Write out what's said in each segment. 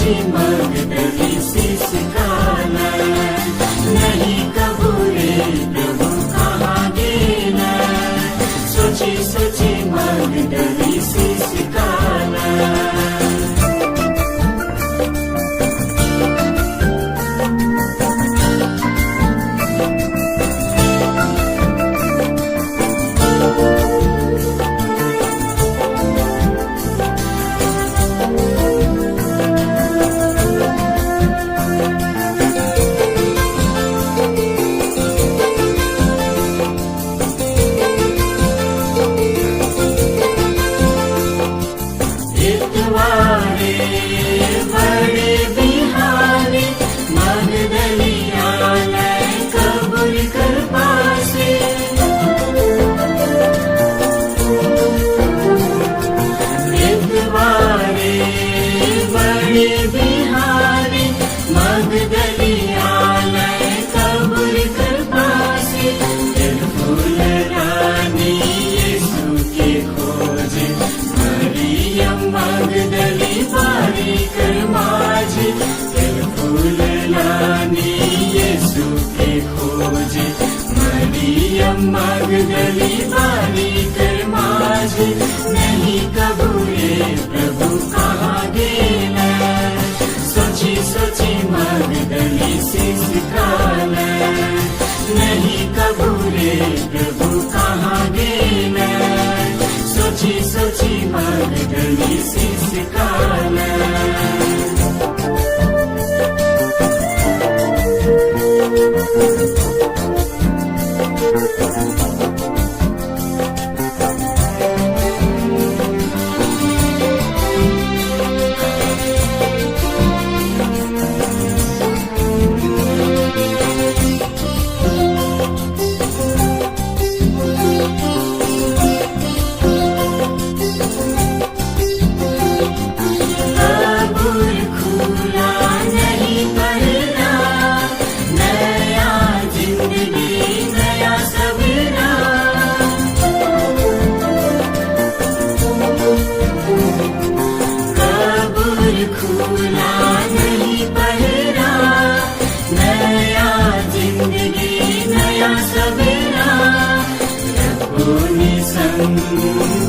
सोची मगदली सिसकाला, नहीं कबूरे प्रभु कहाँ गेला, सोची सोची मगदली सिसकाला। मगदली बारी कर माझी, नहीं कबूरे प्रभु कहाँ गेला, सोची सोची मगदली सिसकाला, नहीं कबूरे प्रभु कहाँ गेला, सोची सोची मगदली सिसकाला।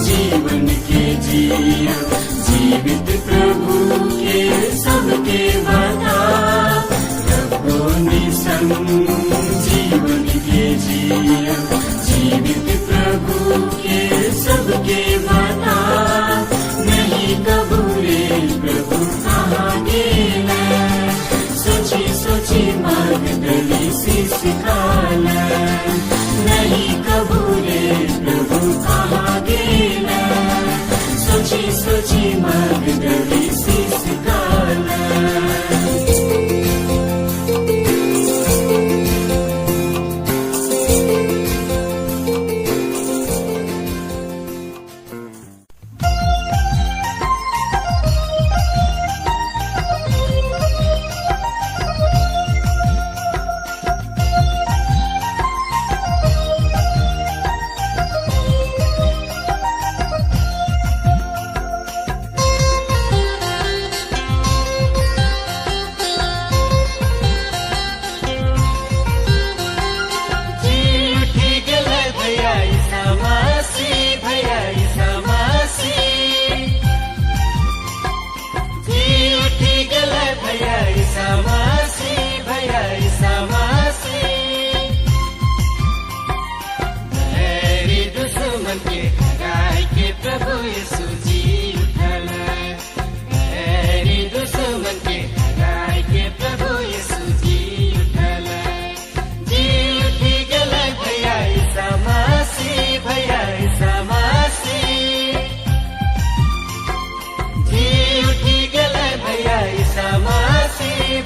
जीवन के जिया, जीवित प्रभु के सबके बता, रब्बों ने संग जीवन के जिया, जीवित प्रभु के सबके बता, नहीं कबूरे प्रभु कहाँ गेला, सोची सोची मगदली सिसकाला, नहीं कबूरे प्रभु कहाँ गेला, सोची सोची मगदली सिसकाला।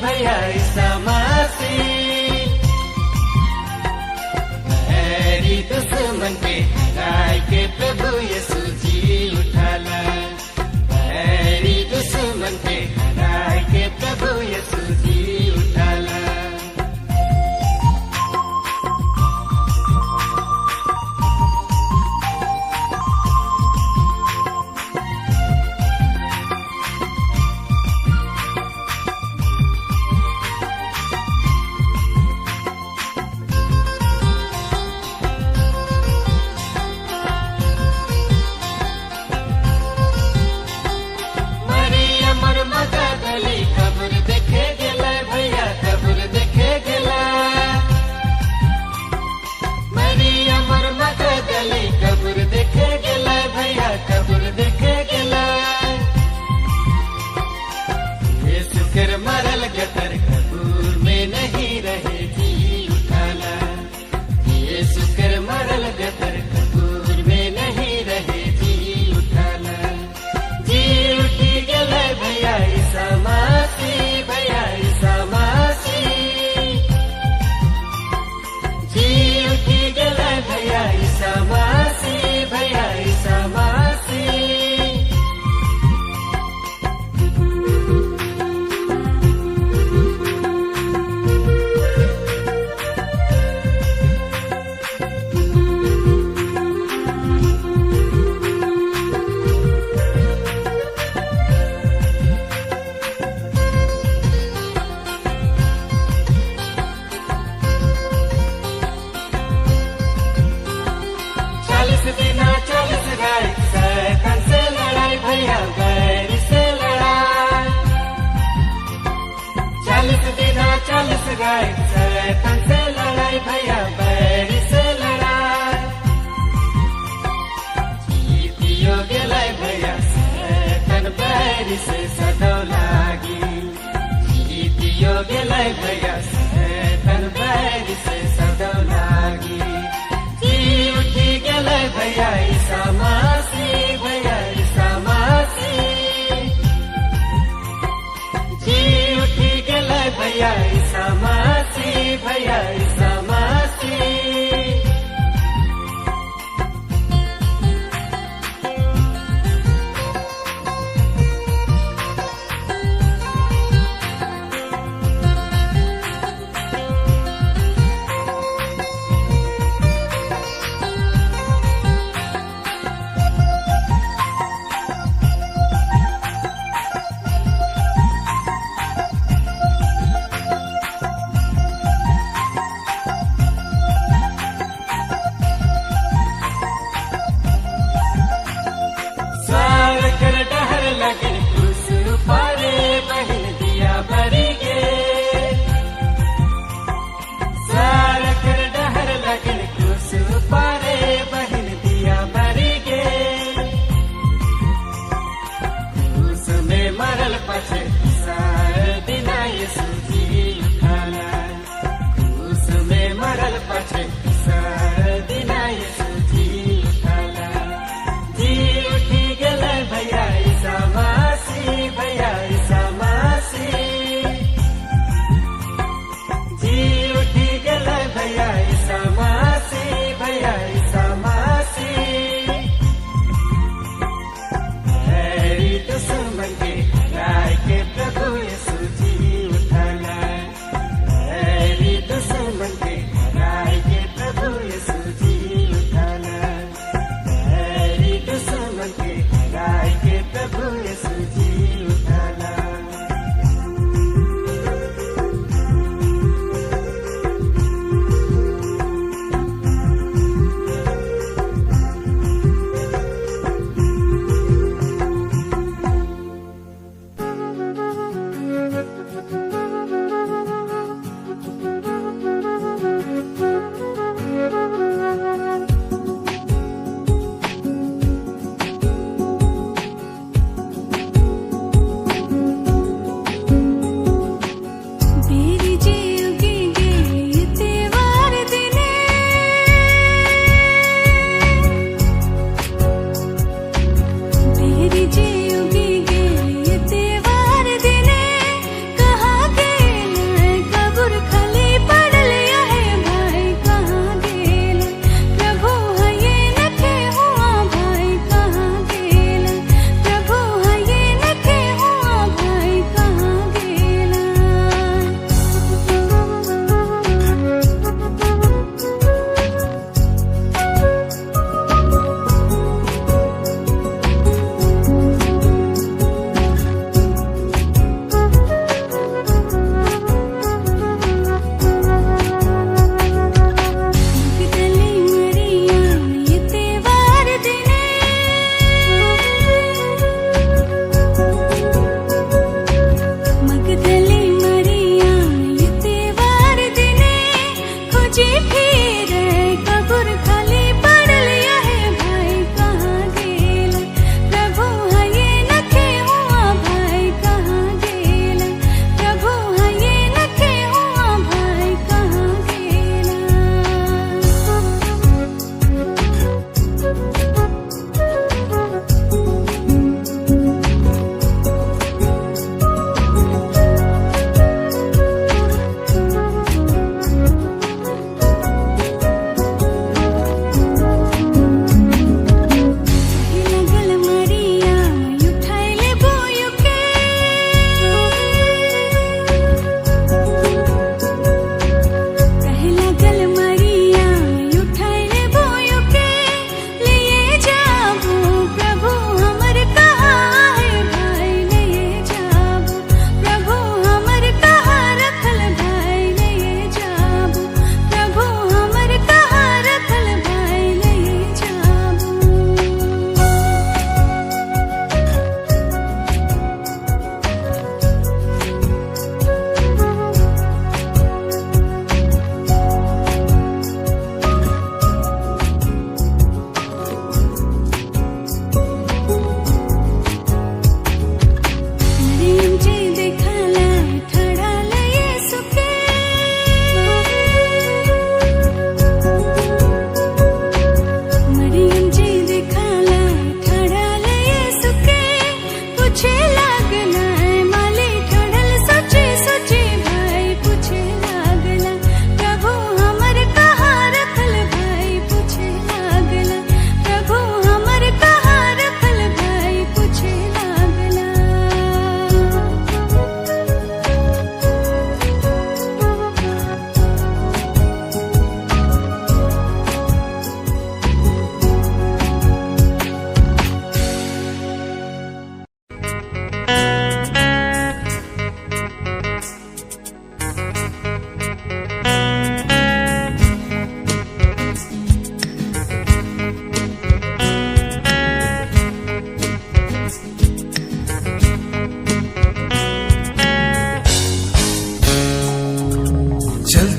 भैया ईसा मसीह, मेरी दुश्मन के हराए के प्रभु यीशु जी उठाला, मेरी दुश्मन के हराए के प्रभु यीशु जी उठाला। कर मरल गतर कब्र में नहीं रहे जी उठाला। यीशु कर मरल गतर कब्र में नहीं रहे जी उठाला। जी उठी गले भैया ईसा मसीह, भैया ईसा मसीह। जी उठी गले भैया ईसा मसीह, भैया ईसा मसीह। भैया बैर से लड़ाई, 40 दिन 40 रात शैतान से लड़ाई, भैया बैर से लड़ाई। जीतियो गेलै भैया शैतान बैर से सदौ लागी। जीतियो गेलै भैया शैतान बैर से सदौ लागी। जी उठी गेलै भैया ईसा मसीह, भैया ईसा मसीह। जी उठी गेलै भैया ईसा मसीह, भैया ईसा मसीह।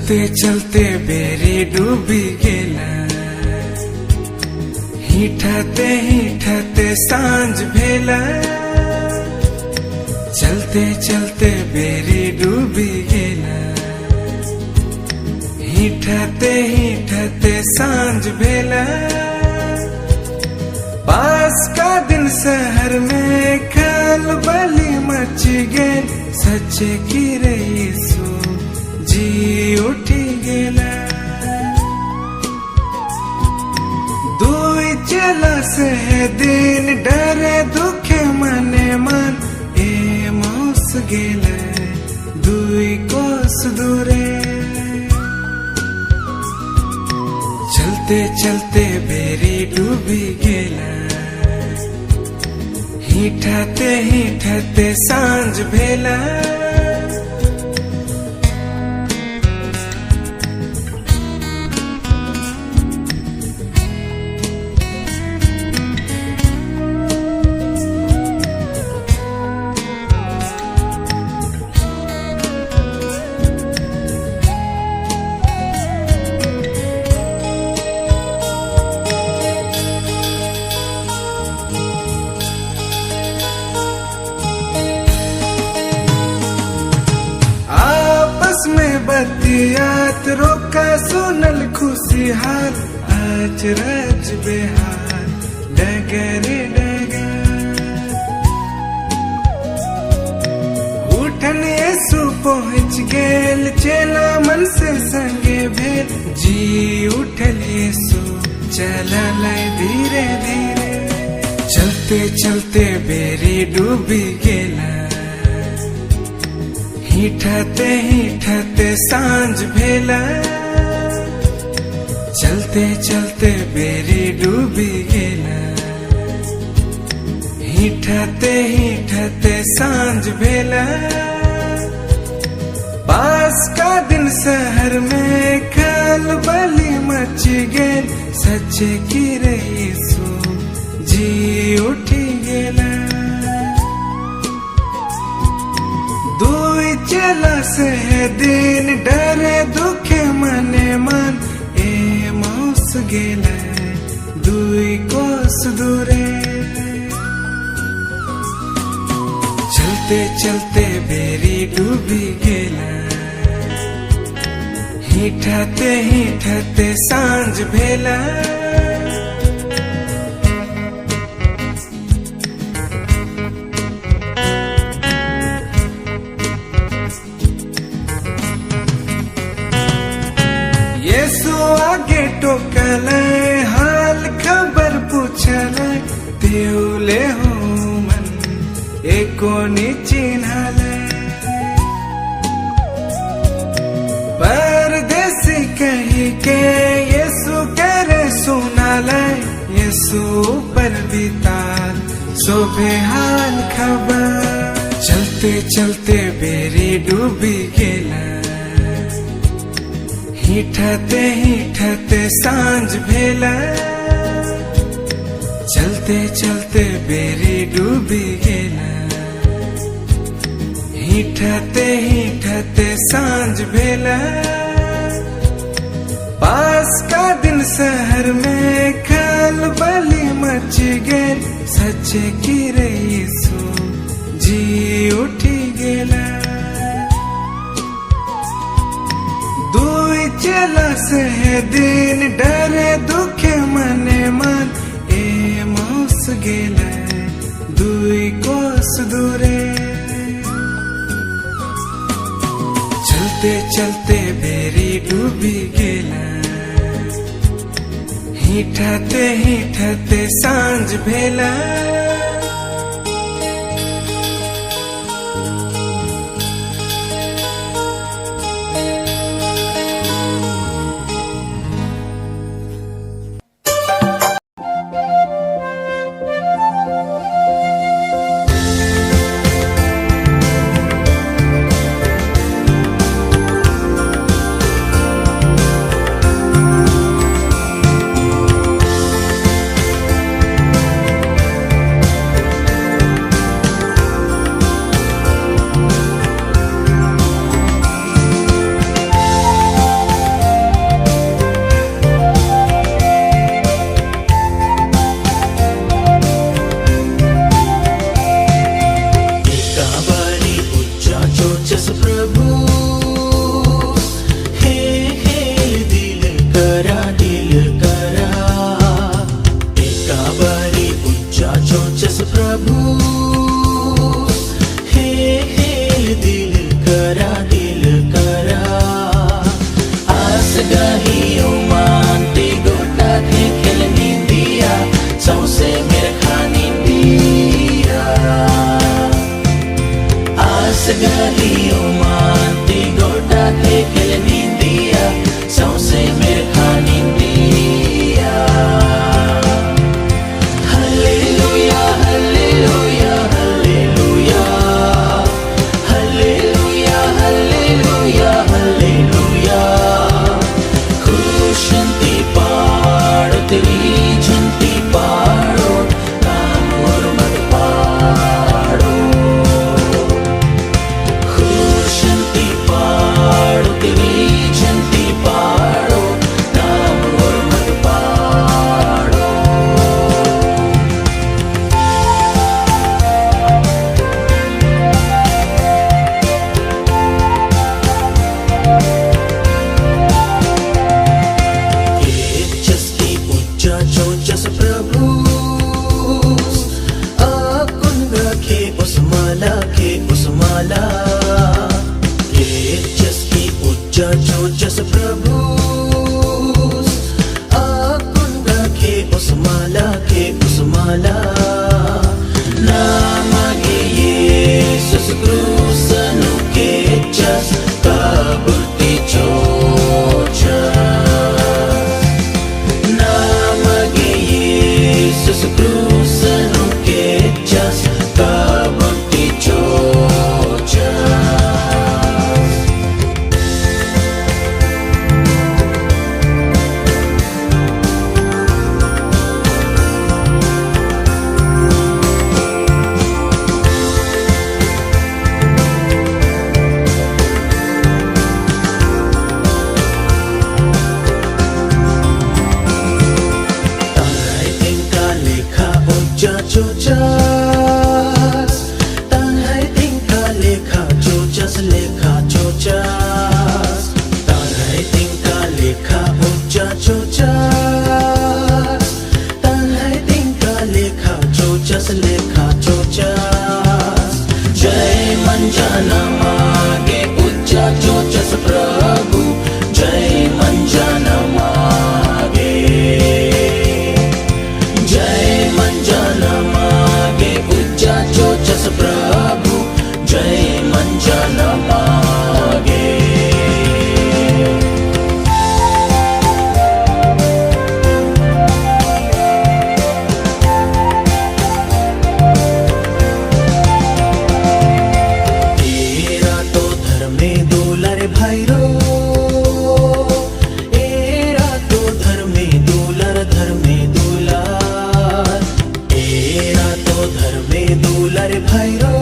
चलते चलते बेरी डूबी गेला, हिठते हिठते सांझ भेला। चलते चलते बेरी डूबी गेला, हिठते हिठते सांझ भेला। पास का दिन शहर में खलबली मच गेल, सच्चे की रे यीशु जी उठी गेला। दुई चला से दिन डरे दुखे मने मन, ए मौस गेला दुई कोस दूरे। चलते चलते बेरी डूबी गेला, हिठते हिठते सांझ भेला। बतियात रोका सुनल खुशिहाल, आज रज बेहाल डगरे डगर। उठन यीशु पहुँच गेल, चेला मन से संगे भेल। जी उठल यीशु चलल धीरे धीरे। चलते चलते बेरी डूबी गेला, हिठते हिठते सांझ भेला। चलते चलते बेरी डूबी गेला, हिठते हिठते सांझ भेला। पास का दिन शहर में खलबली मच गेल, सच्चे की रे यीशु जी उठी गेला। दुई चला से दिन डरे दुखे मने मन, ए मौस गेला दुई कोस दूरे। चलते चलते बेरी डूबी गेला, हिठते हिठते सांझ भेला। यीशु आगे टोकल, हाल खबर पूछल। देउले हो मन एको नी चिन्हल, परदेसी कही के यीशु करे सुनाल। यीशु पर बिताल शोभे हाल खबर। चलते चलते बेरी डूबी गेला, हिठते हिठते सांझ भेला। चलते चलते बेरी डूबी गेला, हिठते हिठते सांझ भेला। पास का दिन शहर में खलबली मच गेल, सच्चे की रे यीशु जी उठी गेला। दुई चला से दिन डरे दुखे मने मन, ए मौस गेला दुई कोस दूरे। चलते चलते बेरी डूबी गेला, हिठते हिठते सांझ भेला। करा एका बारी उच्चा चोचस प्रभु हे दिल करा आस गही उमानती गोटा थे खेलनी दिया सौसे मेरे खानी दिया आस गही उमानती गोटा थे खेलनी दिया सौसे मेरे खानी दिया hallelujah hallelujah hallelujah hallelujah hallelujah hallelujah खुशंती पाड़ो तेरी झंती पाड़ो नाम और मत पाड़ो खुशंती पाड़ो तेरी झंती पाड़ो नाम और मत पाड़ो चस्ती उच्चा चोचस प्रभु आकुन रखे उस माला चस्ती उच्चा चोचस प्रभु आकुन रखे उस माला नामागे येsus krusanu kecas kabukti chocas नामागे येsus krusanu kecas kabukti chocas Tanghai tingkah lekha ucca cocas Tanghai tingkah lekha cocas Tanghai tingkah lekha ucca cocas Tanghai tingkah lekha cocas Jai manjana mage ucca cocas Prabhu Jai manjana mage जय मंजन मागे उच्चा चोचस प्रभु जय मंजन मागे तेरा तो धर्मे दुलार भाईरो एरा तो धर्मे दुलार एरा तो धर्मे दुलार भाईरो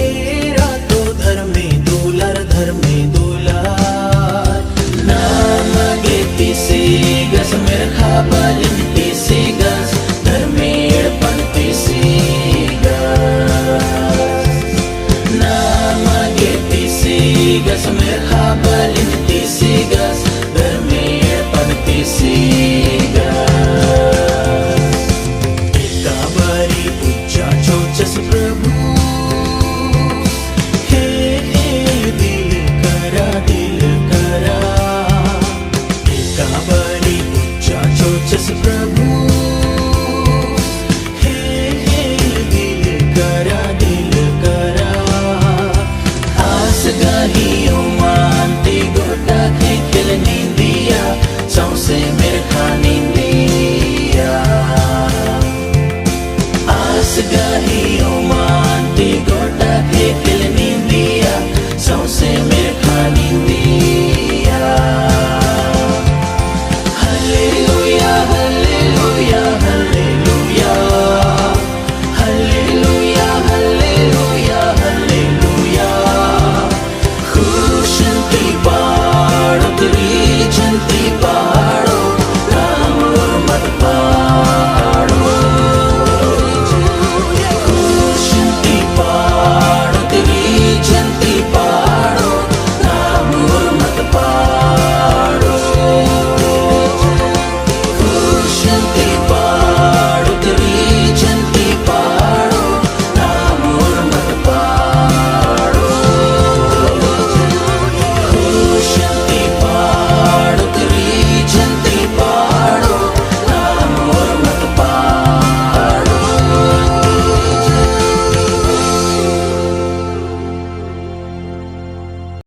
एरा तो धर्मे दुलार नामगे तिसिगस मेर खाबलिन तिसिगस धर्मेड़ पण तिसिगस नामगे तिसिगस मेर खाबलिन तिसिगस धर्मेड़ पण तिसिगस एका बारी उच्चा चोचस प्रभु हे दिल करा एका बारी उच्चा चोचस प्रभु हे दिल करा आस गही उमानती गोटा थे खिलनी दिया सौसे मेरे खानी दिया आस गही उमानती